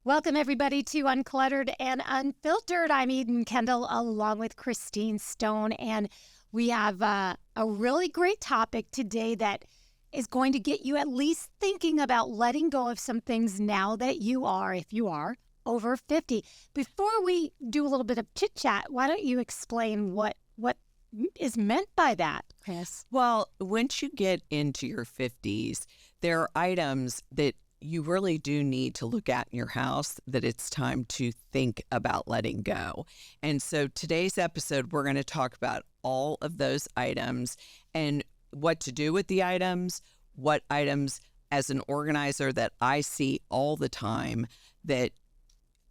Welcome, everybody, to Uncluttered and Unfiltered. I'm Eden Kendall, along with Christine Stone, and we have a really great topic today that is going to get you at least thinking about letting go of some things now that you are, if you are, over 50. Before we do a little bit of chit-chat, why don't you explain what is meant by that, Chris? Well, once you get into your 50s, there are items that you really do need to look at in your house that it's time to think about letting go. And so today's episode, we're going to talk about all of those items and what to do with the items, what items as an organizer that I see all the time that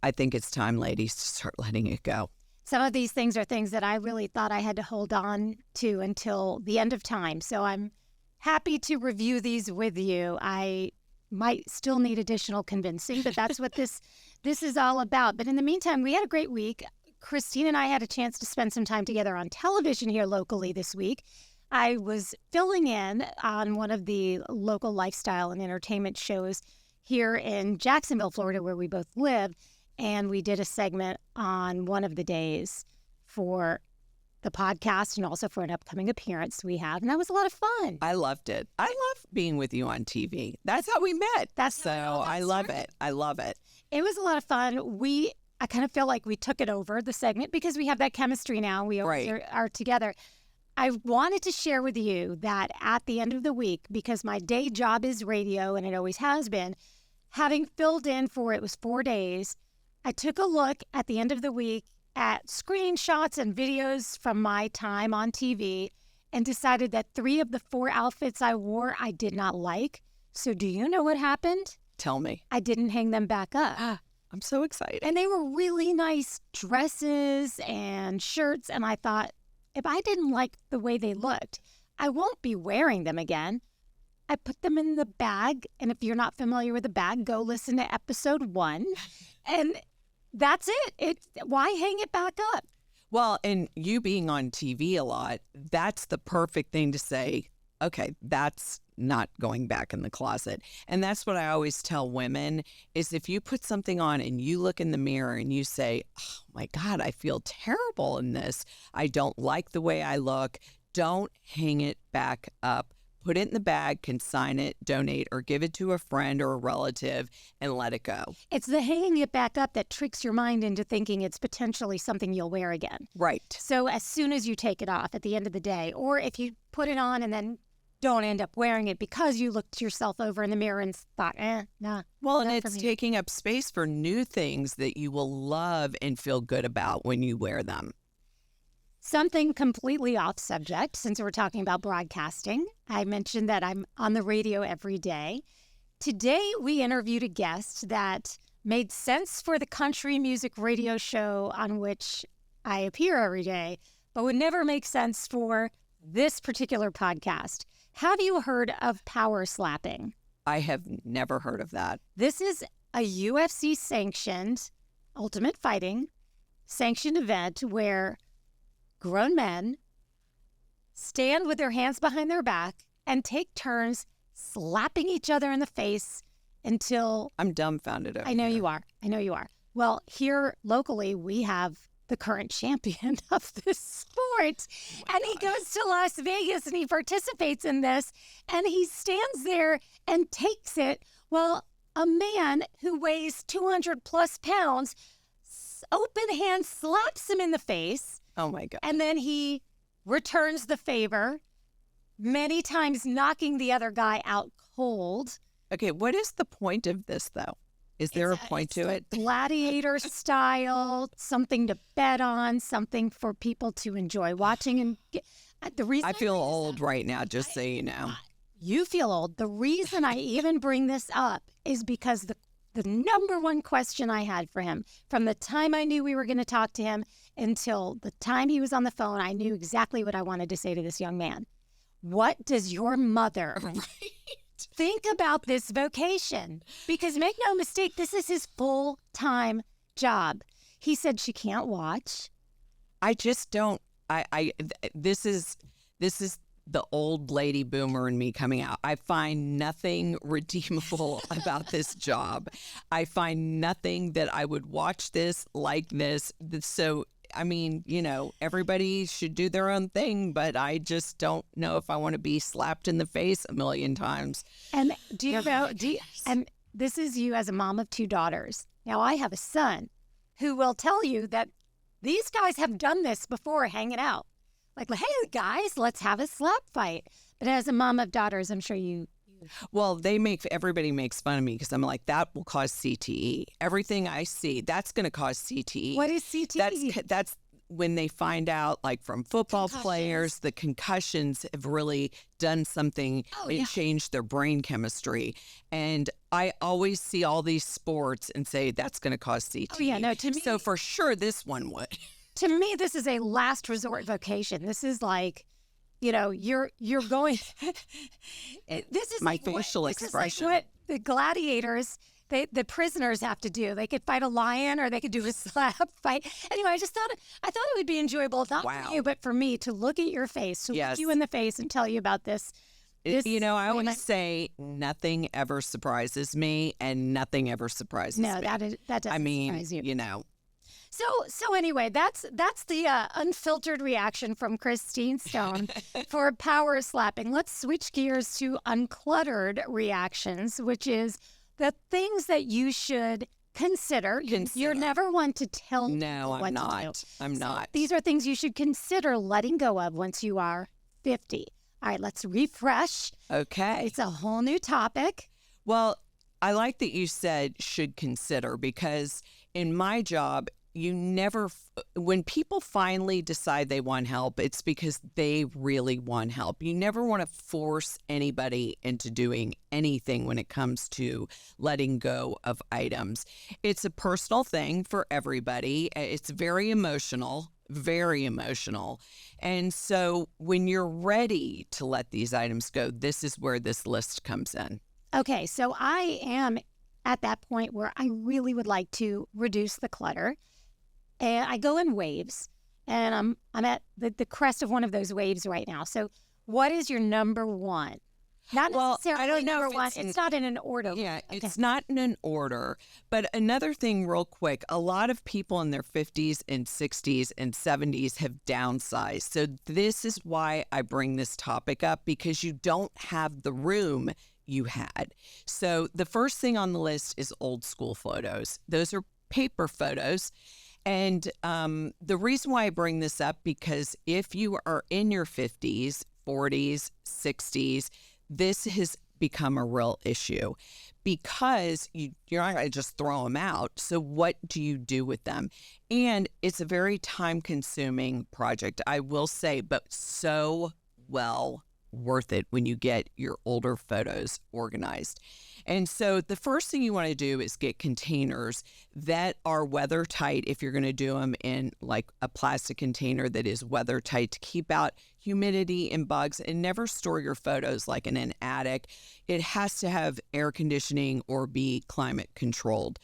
I think it's time, ladies, to start letting it go. Some of these things are things that I really thought I had to hold on to until the end of time. So I'm happy to review these with you. I might still need additional convincing, but that's what this is all about. But in the meantime, we had a great week. Christine and I had a chance to spend some time together on television here locally this week. I was filling in on one of the local lifestyle and entertainment shows here in Jacksonville, Florida, where we both live. And we did a segment on one of the days for the podcast and also for an upcoming appearance we have. And that was a lot of fun. I loved it. I love being with you on TV. That's how we met. I love it. I love it. It was a lot of fun. I kind of feel like we took it over, the segment, because we have that chemistry now. We are together. I wanted to share with you that at the end of the week, because my day job is radio and it always has been, having filled in for it was 4 days, I took a look at the end of the week at screenshots and videos from my time on TV and decided that 3 of the 4 outfits I wore I did not like. So do you know what happened? Tell me. I didn't hang them back up. I'm so excited. And they were really nice dresses and shirts. And I thought, if I didn't like the way they looked, I won't be wearing them again. I put them in the bag. And if you're not familiar with the bag, go listen to episode 1. And that's it. Why hang it back up? Well, and you being on TV a lot, that's the perfect thing to say, okay, that's not going back in the closet. And that's what I always tell women is if you put something on and you look in the mirror and you say, oh my God, I feel terrible in this. I don't like the way I look. Don't hang it back up. Put it in the bag, consign it, donate, or give it to a friend or a relative and let it go. It's the hanging it back up that tricks your mind into thinking it's potentially something you'll wear again. Right. So as soon as you take it off at the end of the day, or if you put it on and then don't end up wearing it because you looked yourself over in the mirror and thought, nah. Well, and it's taking up space for new things that you will love and feel good about when you wear them. Something completely off subject, since we're talking about broadcasting. I mentioned that I'm on the radio every day. Today, we interviewed a guest that made sense for the country music radio show on which I appear every day, but would never make sense for this particular podcast. Have you heard of power slapping? I have never heard of that. This is a UFC-sanctioned, Ultimate Fighting sanctioned event where grown men stand with their hands behind their back and take turns slapping each other in the face until... I'm dumbfounded over I know you are. Well, here locally, we have the current champion of this sport. And he goes to Las Vegas and he participates in this. And he stands there and takes it while a man who weighs 200 plus pounds, open hand slaps him in the face. Oh, my God. And then he returns the favor, many times knocking the other guy out cold. Okay, what is the point of this, though? Is there a point to it? Gladiator style, something to bet on, something for people to enjoy watching. And the reason I feel old right now, just so you know. You feel old. The reason I even bring this up is because the number one question I had for him, from the time I knew we were going to talk to him until the time he was on the phone, I knew exactly what I wanted to say to this young man. What does your mother think about this vocation? Because make no mistake, this is his full-time job. He said she can't watch. I just don't. This is the old lady boomer in me coming out. I find nothing redeemable about this job. I find nothing that I would watch this like this. So, I mean, everybody should do their own thing, but I just don't know if I want to be slapped in the face a million times. And do you know, and this is you as a mom of 2 daughters. Now, I have a son who will tell you that these guys have done this before hanging out. Like, hey, guys, let's have a slap fight. But as a mom of daughters, I'm sure you... Well, everybody makes fun of me because I'm like, that will cause CTE. Everything I see, that's going to cause CTE. What is CTE? That's when they find out, like from football Concussions. players, the concussions have really done something. It changed their brain chemistry. And I always see all these sports and say, that's going to cause CTE. Oh, yeah, no, to me... So for sure, this one would. To me, this is a last resort vocation. This is like, you're going. This is my facial expression. This is like what the gladiators, the prisoners have to do. They could fight a lion, or they could do a slap fight. Anyway, I thought it would be enjoyable, not for you, but for me to look at your face, to look you in the face, and tell you about this. I always say nothing ever surprises me, and nothing ever surprises me. No, that doesn't surprise you. So anyway, that's the unfiltered reaction from Christine Stone for power slapping. Let's switch gears to uncluttered reactions, which is the things that you should consider. You're never one to tell me what to do. I'm not. These are things you should consider letting go of once you are 50. All right, let's refresh. Okay. It's a whole new topic. Well, I like that you said should consider, because in my job, when people finally decide they want help, it's because they really want help. You never want to force anybody into doing anything when it comes to letting go of items. It's a personal thing for everybody. It's very emotional. Very emotional. And so when you're ready to let these items go, this is where this list comes in. Okay, so I am at that point where I really would like to reduce the clutter. And I go in waves, and I'm at the crest of one of those waves right now. So what is your number one? Not necessarily I don't know number one. It's not in an order. Yeah, okay. It's not in an order. But another thing real quick, a lot of people in their 50s and 60s and 70s have downsized. So this is why I bring this topic up, because you don't have the room you had. So the first thing on the list is old school photos. Those are paper photos. And the reason why I bring this up, because if you are in your 50s, 40s, 60s, this has become a real issue, because you're not going to just throw them out. So what do you do with them? And it's a very time-consuming project, I will say, but so well worth it when you get your older photos organized. And so the first thing you want to do is get containers that are weathertight, if you're going to do them in like a plastic container that is weathertight, to keep out humidity and bugs. And never store your photos like in an attic. It has to have air conditioning or be climate controlled.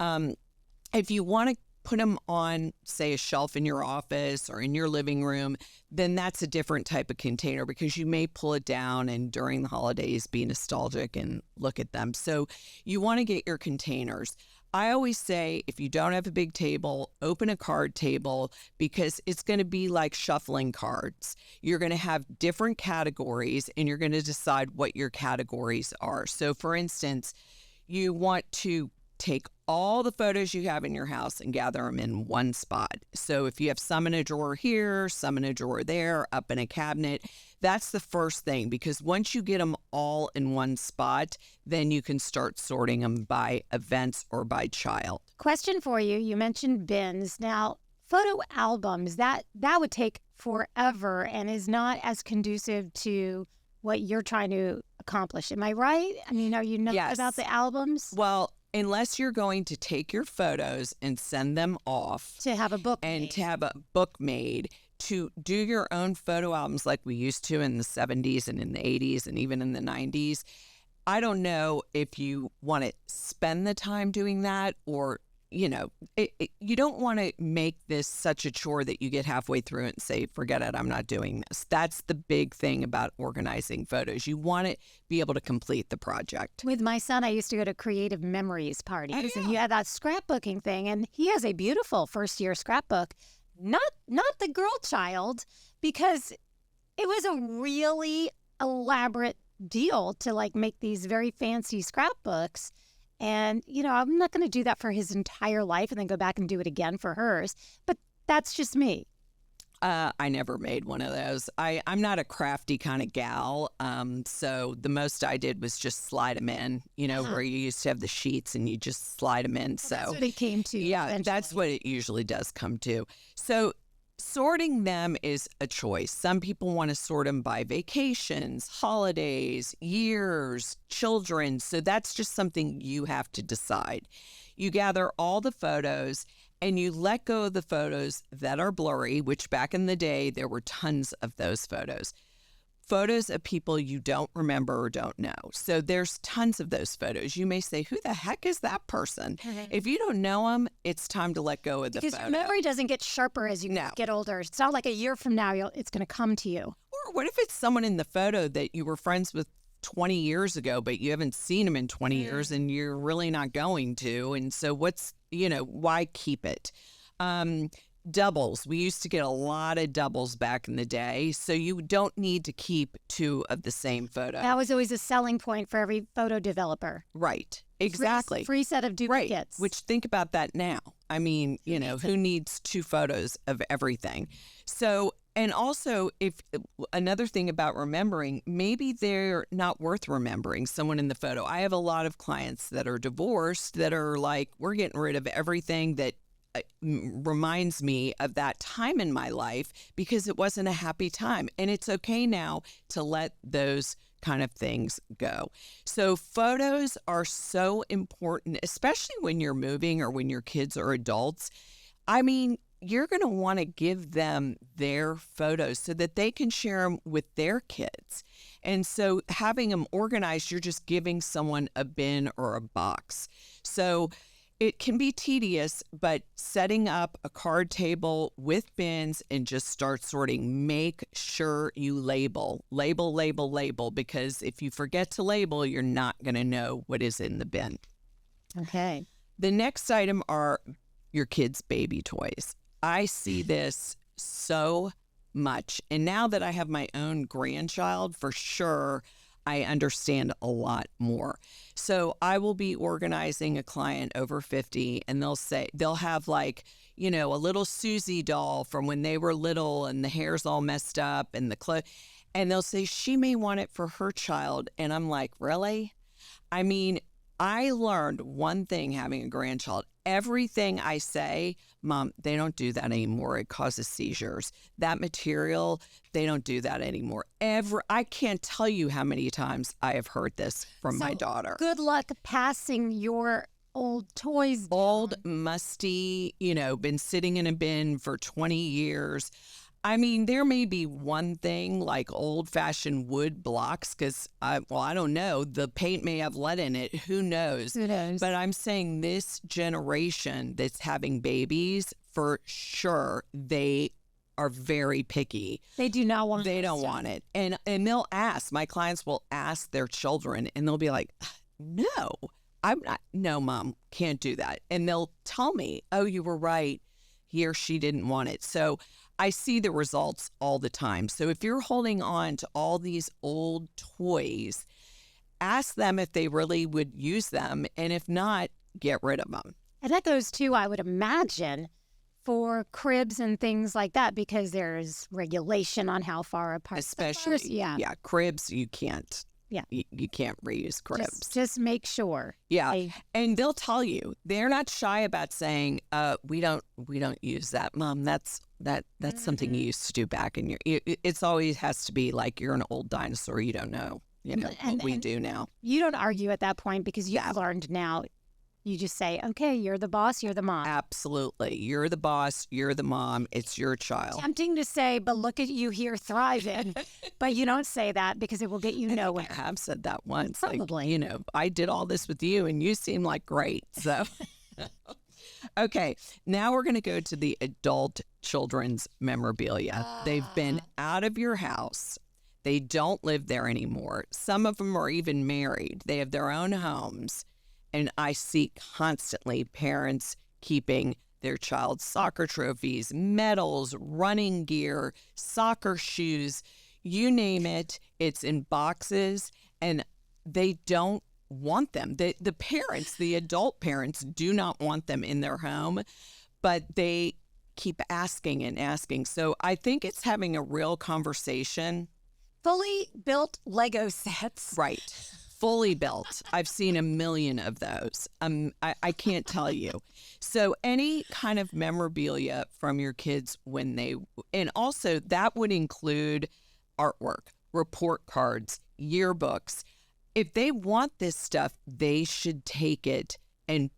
If you want to put them on, say, a shelf in your office or in your living room, then that's a different type of container, because you may pull it down and during the holidays be nostalgic and look at them. So you want to get your containers. I always say, if you don't have a big table, open a card table, because it's going to be like shuffling cards. You're going to have different categories, and you're going to decide what your categories are. So for instance, you want to take all the photos you have in your house and gather them in one spot. So if you have some in a drawer here, some in a drawer there, up in a cabinet, that's the first thing, because once you get them all in one spot, then you can start sorting them by events or by child. Question for you. You mentioned bins. Now, photo albums, that would take forever and is not as conducive to what you're trying to accomplish. Am I right? I mean, are you nuts about the albums? Well, unless you're going to take your photos and send them off to have a book made, to do your own photo albums like we used to in the 70s and in the 80s and even in the 90s. I don't know if you want to spend the time doing that or you don't want to make this such a chore that you get halfway through it and say, forget it, I'm not doing this. That's the big thing about organizing photos. You want to be able to complete the project. With my son, I used to go to creative memories parties, Oh, and he had that scrapbooking thing, and he has a beautiful first-year scrapbook. Not the girl child, because it was a really elaborate deal to like make these very fancy scrapbooks. And, I'm not going to do that for his entire life and then go back and do it again for hers. But that's just me. I never made one of those. I'm not a crafty kind of gal. So the most I did was just slide them in, where you used to have the sheets and you just slide them in. So that's what it came to. Yeah, eventually. that's what it usually does come to. So sorting them is a choice. Some people want to sort them by vacations, holidays, years, children. So that's just something you have to decide. You gather all the photos and you let go of the photos that are blurry, which back in the day, there were tons of those photos. Photos of people you don't remember or don't know. So there's tons of those photos. You may say, who the heck is that person? If you don't know them, it's time to let go of the because photo. your memory doesn't get sharper as you get older. It's not like a year from now it's going to come to you. Or what if it's someone in the photo that you were friends with 20 years ago, but you haven't seen them in 20 years and you're really not going to? And so why keep it? Doubles. We used to get a lot of doubles back in the day, so you don't need to keep two of the same photo. That was always a selling point for every photo developer. Right. Exactly. Free set of duplicates. Right. Which, think about that now. I mean, who needs two photos of everything? So, and also, if another thing about remembering, maybe they're not worth remembering someone in the photo. I have a lot of clients that are divorced that are like, we're getting rid of everything that reminds me of that time in my life because it wasn't a happy time. And it's okay now to let those kind of things go. So photos are so important, especially when you're moving or when your kids are adults. I mean, you're going to want to give them their photos so that they can share them with their kids. And so having them organized, you're just giving someone a bin or a box. So it can be tedious, but setting up a card table with bins and just start sorting, make sure you label, because if you forget to label, you're not going to know what is in the bin. Okay. The next item are your kids' baby toys. I see this so much. And now that I have my own grandchild, for sure, I understand a lot more. So I will be organizing a client over 50 and they'll have like, a little Susie doll from when they were little and the hair's all messed up and and they'll say she may want it for her child. And I'm like, really? I mean, I learned one thing having a grandchild. Everything I say, Mom, they don't do that anymore. It causes seizures. That material, they don't do that anymore. I can't tell you how many times I have heard this from my daughter. Good luck passing your old toys down. Old, musty, been sitting in a bin for 20 years. I mean, there may be one thing like old-fashioned wood blocks because, I don't know, the paint may have lead in it. Who knows? Who knows? But I'm saying this generation that's having babies, for sure, they are very picky. They do not want it. They don't want it. And they'll ask. My clients will ask their children, and they'll be like, no, I'm not. No, Mom, can't do that. And they'll tell me, oh, you were right. He or she didn't want it. So I see the results all the time. So if you're holding on to all these old toys, ask them if they really would use them. And if not, get rid of them. And that goes too, I would imagine, for cribs and things like that, because there's regulation on how far apart. Especially, yeah, cribs, you can't. Yeah. You can't reuse cribs. Just make sure. Yeah. And they'll tell you. They're not shy about saying, we don't use that, Mom. That's something you used to do back in it's always has to be like you're an old dinosaur. You don't know, what we do now. You don't argue at that point because you've learned now. You just say, okay, you're the boss, you're the mom. Absolutely. You're the boss, you're the mom, it's your child. Tempting to say, but look at you here thriving. But you don't say that because it will get you nowhere. I have said that once. Probably. Like, I did all this with you and you seem like great. So, Okay, now we're going to go to the adult children's memorabilia. They've been out of your house. They don't live there anymore. Some of them are even married. They have their own homes. And I see constantly parents keeping their child's soccer trophies, medals, running gear, soccer shoes, you name it. It's in boxes, and they don't want them. The parents, the adult parents, do not want them in their home, but they keep asking and asking. So I think it's having a real conversation. Fully built Lego sets. Right. Fully built. I've seen a million of those. I can't tell you. So any kind of memorabilia from your kids and also that would include artwork, report cards, yearbooks. If they want this stuff, they should take it and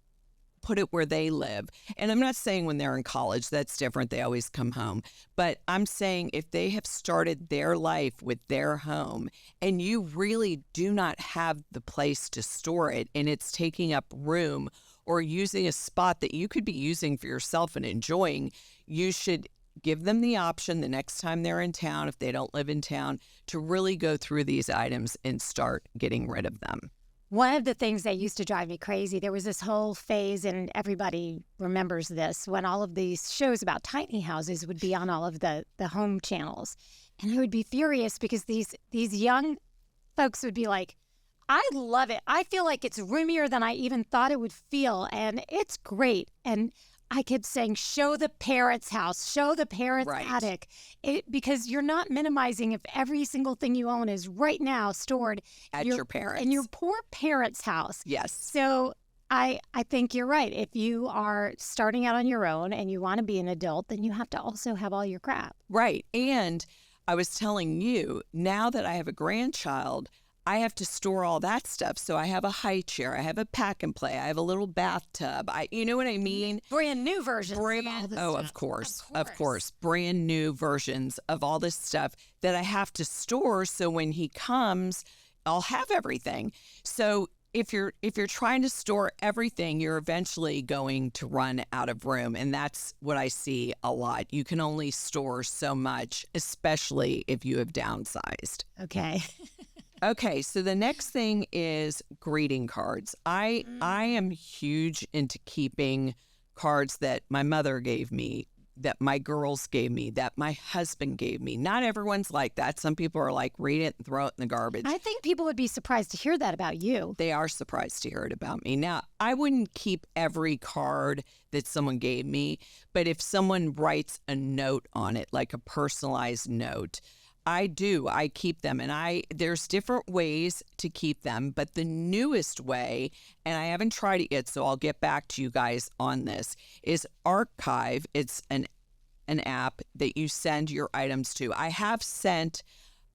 put it where they live. And I'm not saying when they're in college, that's different. They always come home. But I'm saying if they have started their life with their home and you really do not have the place to store it and it's taking up room or using a spot that you could be using for yourself and enjoying, you should give them the option the next time they're in town, if they don't live in town, to really go through these items and start getting rid of them. One of the things that used to drive me crazy, there was this whole phase, and everybody remembers this, when all of these shows about tiny houses would be on all of the home channels. And I would be furious because these young folks would be like, I love it. I feel like it's roomier than I even thought it would feel, and it's great. And I kept saying, show the parents' house, show the parents' attic, because you're not minimizing if every single thing you own is right now stored at your parents' in your poor parents' house. Yes. So I think you're right. If you are starting out on your own and you want to be an adult, then you have to also have all your crap. Right. And I was telling you, now that I have a grandchild, I have to store all that stuff. So I have a high chair, I have a pack and play, I have a little bathtub. You know what I mean? Brand new versions. Of course. Brand new versions of all this stuff that I have to store. So when he comes, I'll have everything. So if you're trying to store everything, you're eventually going to run out of room. And that's what I see a lot. You can only store so much, especially if you have downsized. Okay. Okay, so the next thing is greeting cards. I am huge into keeping cards that my mother gave me, that my girls gave me, that my husband gave me. Not everyone's like that. Some people are like, read it and throw it in the garbage. I think people would be surprised to hear that about you. They are surprised to hear it about me. Now, I wouldn't keep every card that someone gave me, but if someone writes a note on it, like a personalized note, I do. I keep them, and there's different ways to keep them, but the newest way, and I haven't tried it yet, so I'll get back to you guys on this, is Archive. It's an app that you send your items to. I have sent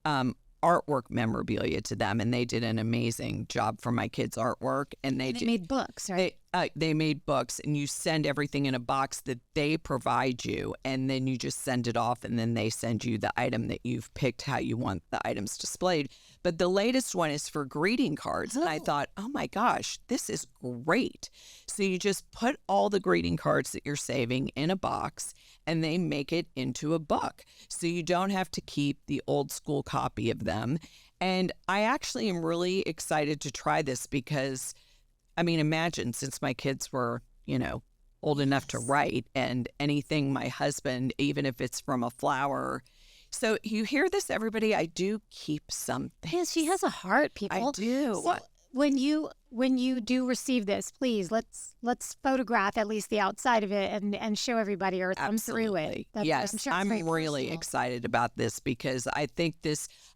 artwork memorabilia to them, and they did an amazing job for my kids' artwork. And they made books, right? They made books, and you send everything in a box that they provide you, and then you just send it off, and then they send you the item that you've picked, how you want the items displayed. But the latest one is for greeting cards, and I thought, oh my gosh, this is great. So you just put all the greeting cards that you're saving in a box, and they make it into a book. So you don't have to keep the old school copy of them. And I actually am really excited to try this because, I mean, imagine since my kids were, old enough to write, and anything my husband, even if it's from a flower. So you hear this, everybody? I do keep something. Yes, she has a heart, people. I do. So when you do receive this, please let's photograph at least the outside of it and show everybody or thumb through it. Yes, I'm really excited about this because I think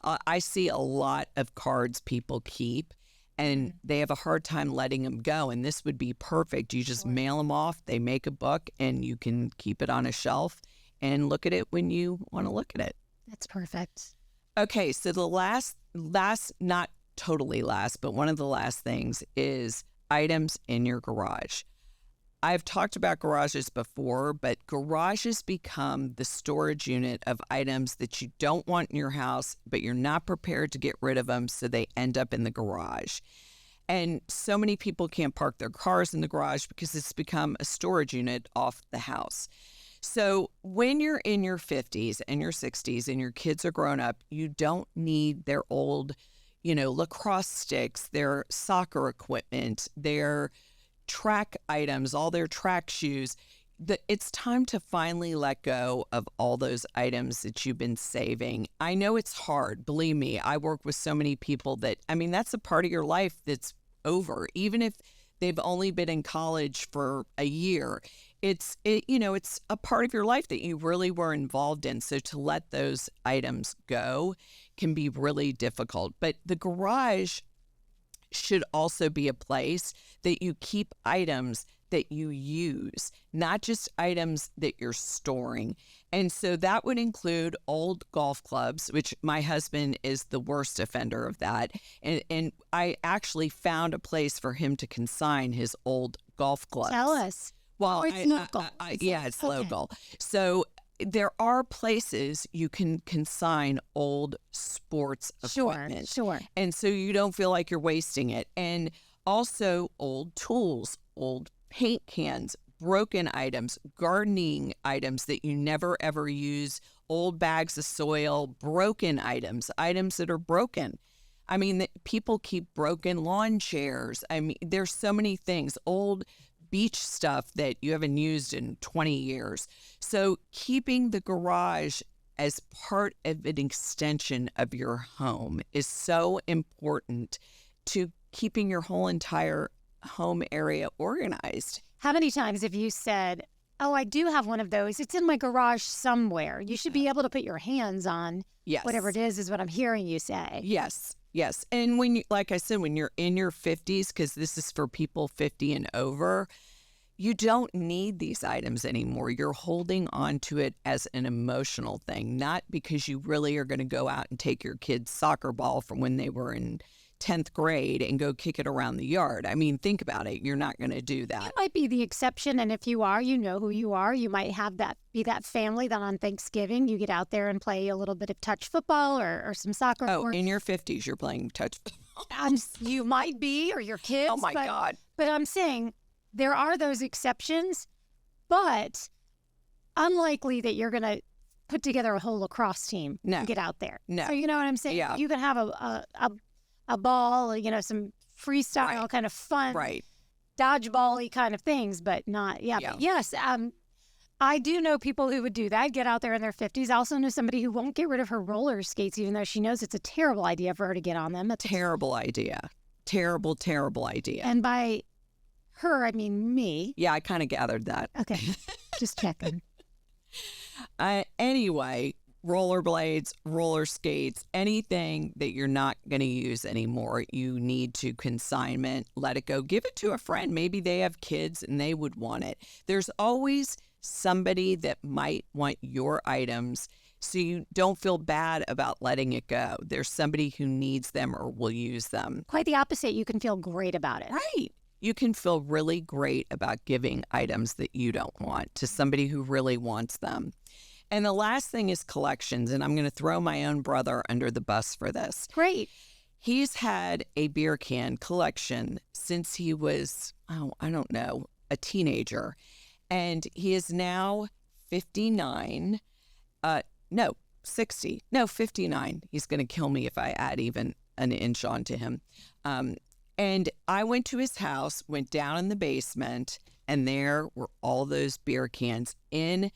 I see a lot of cards people keep, and they have a hard time letting them go. And this would be perfect. You just mail them off. They make a book, and you can keep it on a shelf and look at it when you want to look at it. That's perfect. Okay, so the last, not totally last, but one of the last things is items in your garage. I've talked about garages before, but garages become the storage unit of items that you don't want in your house, but you're not prepared to get rid of them, so they end up in the garage. And so many people can't park their cars in the garage because it's become a storage unit off the house. So when you're in your 50s and your 60s and your kids are grown up, you don't need their old, lacrosse sticks, their soccer equipment, their track items, all their track shoes. It's time to finally let go of all those items that you've been saving. I know it's hard. Believe me, I work with so many people that's a part of your life that's over. Even if they've only been in college for a year, it's a part of your life that you really were involved in. So to let those items go can be really difficult. But the garage should also be a place that you keep items that you use, not just items that you're storing. And so that would include old golf clubs, which my husband is the worst offender of that. And I actually found a place for him to consign his old golf clubs. Tell us. Well, Or it's local. it's Okay. local. So there are places you can consign old sports equipment. Sure. And so you don't feel like you're wasting it. And also old tools, old paint cans, broken items, gardening items that you never ever use, old bags of soil, broken items that are broken. I mean, people keep broken lawn chairs. I mean, there's so many things, old beach stuff that you haven't used in 20 years. So keeping the garage as part of an extension of your home is so important to keeping your whole entire home area organized. How many times have you said, oh, I do have one of those. It's in my garage somewhere. You should be able to put your hands on Yes. whatever it is what I'm hearing you say. Yes. And when you, like I said, when you're in your 50s, because this is for people 50 and over, you don't need these items anymore. You're holding on to it as an emotional thing, not because you really are going to go out and take your kid's soccer ball from when they were in 10th grade and go kick it around the yard. I mean, think about it. You're not going to do that. You might be the exception, and if you are, you know who you are. You might have be that family that on Thanksgiving you get out there and play a little bit of touch football or some soccer. Oh, in your 50s, you're playing touch football. You might be, or your kids. Oh, my God. But I'm saying there are those exceptions, but unlikely that you're going to put together a whole lacrosse team and get out there. No. So you know what I'm saying? Yeah. You can have a ball, some freestyle kind of fun, dodgeball-y kind of things, but not, But yes, I do know people who would do that, get out there in their 50s. I also know somebody who won't get rid of her roller skates, even though she knows it's a terrible idea for her to get on them. That's terrible idea. Terrible, terrible idea. And by her, I mean me. Yeah, I kind of gathered that. Okay, just checking. Anyway, rollerblades, roller skates, anything that you're not going to use anymore, you need to consignment, let it go, give it to a friend. Maybe they have kids and they would want it. There's always somebody that might want your items, so you don't feel bad about letting it go. There's somebody who needs them or will use them. Quite the opposite. You can feel great about it. Right. You can feel really great about giving items that you don't want to somebody who really wants them. And the last thing is collections, and I'm going to throw my own brother under the bus for this. Great. He's had a beer can collection since he was, I don't know, a teenager. And he is now 59, 60, 59. He's going to kill me if I add even an inch onto him. And I went to his house, went down in the basement, and there were all those beer cans in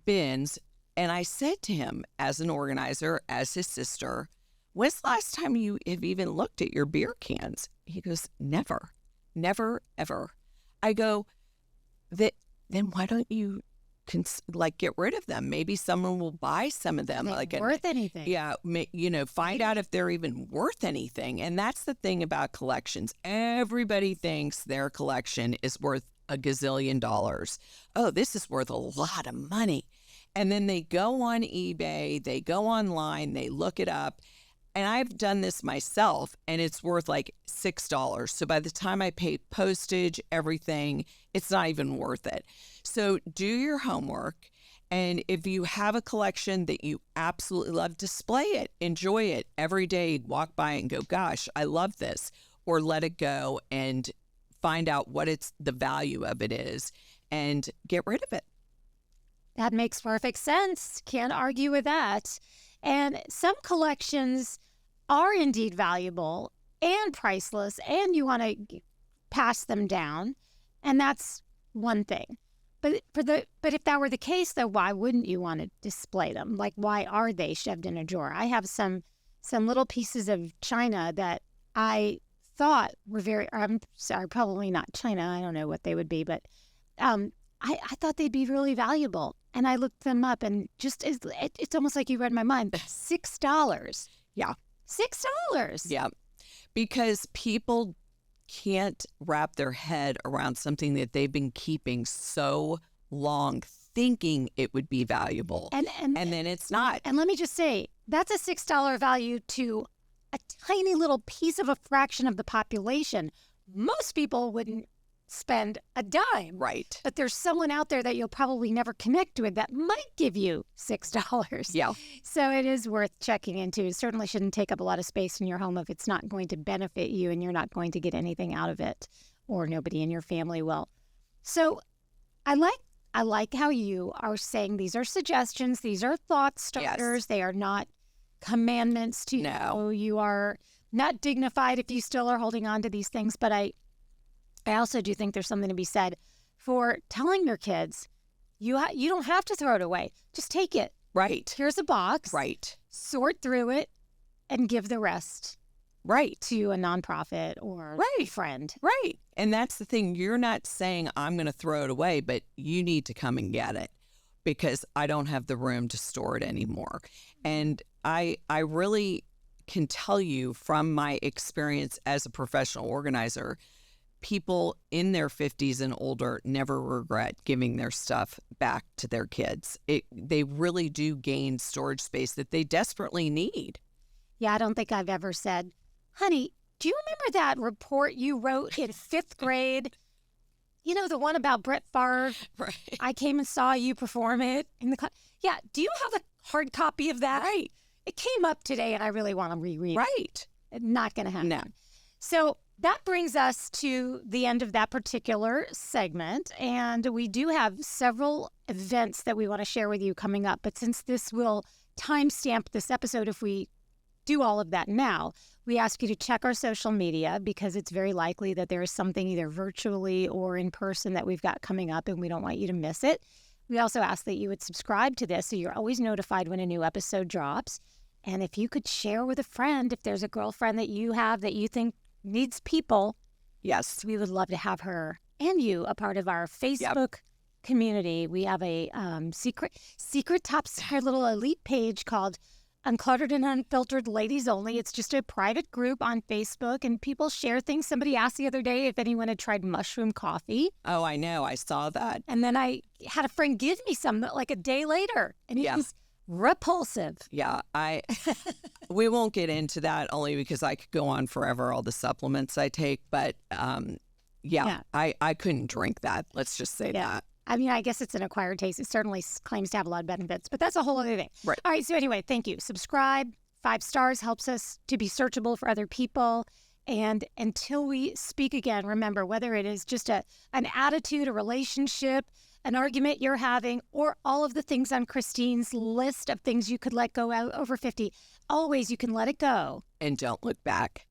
bins. And I said to him, as an organizer, as his sister, when's the last time you have even looked at your beer cans? He goes, never, ever. I go, then why don't you get rid of them? Maybe someone will buy some of them. Worth anything. Yeah, find out if they're even worth anything. And that's the thing about collections. Everybody thinks their collection is worth a gazillion dollars. Oh, this is worth a lot of money. And then they go on eBay, they go online, they look it up. And I've done this myself, and it's worth like $6. So by the time I pay postage, everything, it's not even worth it. So do your homework. And if you have a collection that you absolutely love, display it, enjoy it every day, walk by and go, gosh, I love this. or let it go and find out what the value of it is and get rid of it. That makes perfect sense. Can't argue with that. And some collections are indeed valuable and priceless, and you want to pass them down, and that's one thing. But if that were the case, though, why wouldn't you want to display them? Like, why are they shoved in a drawer? I have some little pieces of china that I thought were I'm sorry, probably not china. I don't know what they would be, but I thought they'd be really valuable. And I looked them up, and it's almost like you read my mind. $6. Yeah. $6. Yeah. Because people can't wrap their head around something that they've been keeping so long, thinking it would be valuable. And then it's not. And let me just say, that's a $6 value to a tiny little piece of a fraction of the population. Most people wouldn't spend a dime. Right. But there's someone out there that you'll probably never connect with that might give you $6. Yeah. So it is worth checking into. It certainly shouldn't take up a lot of space in your home if it's not going to benefit you and you're not going to get anything out of it, or nobody in your family will. So I like how you are saying these are suggestions. These are thought starters. Yes. They are not commandments to you. You are not dignified if you still are holding on to these things. But I also do think there's something to be said for telling your kids, you don't have to throw it away. Just take it. Right. Here's a box. Right. Sort through it and give the rest. Right. To a nonprofit or a friend. Right. And that's the thing. You're not saying I'm going to throw it away, but you need to come and get it because I don't have the room to store it anymore. And I really can tell you from my experience as a professional organizer, people in their 50s and older never regret giving their stuff back to their kids. They really do gain storage space that they desperately need. Yeah, I don't think I've ever said, honey, do you remember that report you wrote in 5th grade? You know, the one about Brett Favre? Right. I came and saw you perform it in the class. Yeah, do you have a hard copy of that? Right. It came up today and I really want to reread it. Right. Not going to happen. No. So that brings us to the end of that particular segment. And we do have several events that we want to share with you coming up. But since this will timestamp this episode, if we do all of that now, we ask you to check our social media because it's very likely that there is something either virtually or in person that we've got coming up and we don't want you to miss it. We also ask that you would subscribe to this so you're always notified when a new episode drops. And if you could share with a friend, if there's a girlfriend that you have that you think needs people, yes, we would love to have her and you a part of our Facebook community. We have a secret top star little elite page called Uncluttered and Unfiltered Ladies Only. It's just a private group on Facebook, and people share things. Somebody asked the other day if anyone had tried mushroom coffee. Oh, I know. I saw that. And then I had a friend give me some like a day later, and it was repulsive. Yeah, we won't get into that only because I could go on forever, all the supplements I take. But I couldn't drink that. Let's just say that. I mean, I guess it's an acquired taste. It certainly claims to have a lot of benefits, but that's a whole other thing. Right. All right. So anyway, thank you. Subscribe. 5 stars helps us to be searchable for other people. And until we speak again, remember, whether it is just an attitude, a relationship, an argument you're having, or all of the things on Christine's list of things you could let go out over 50, always you can let it go. And don't look back.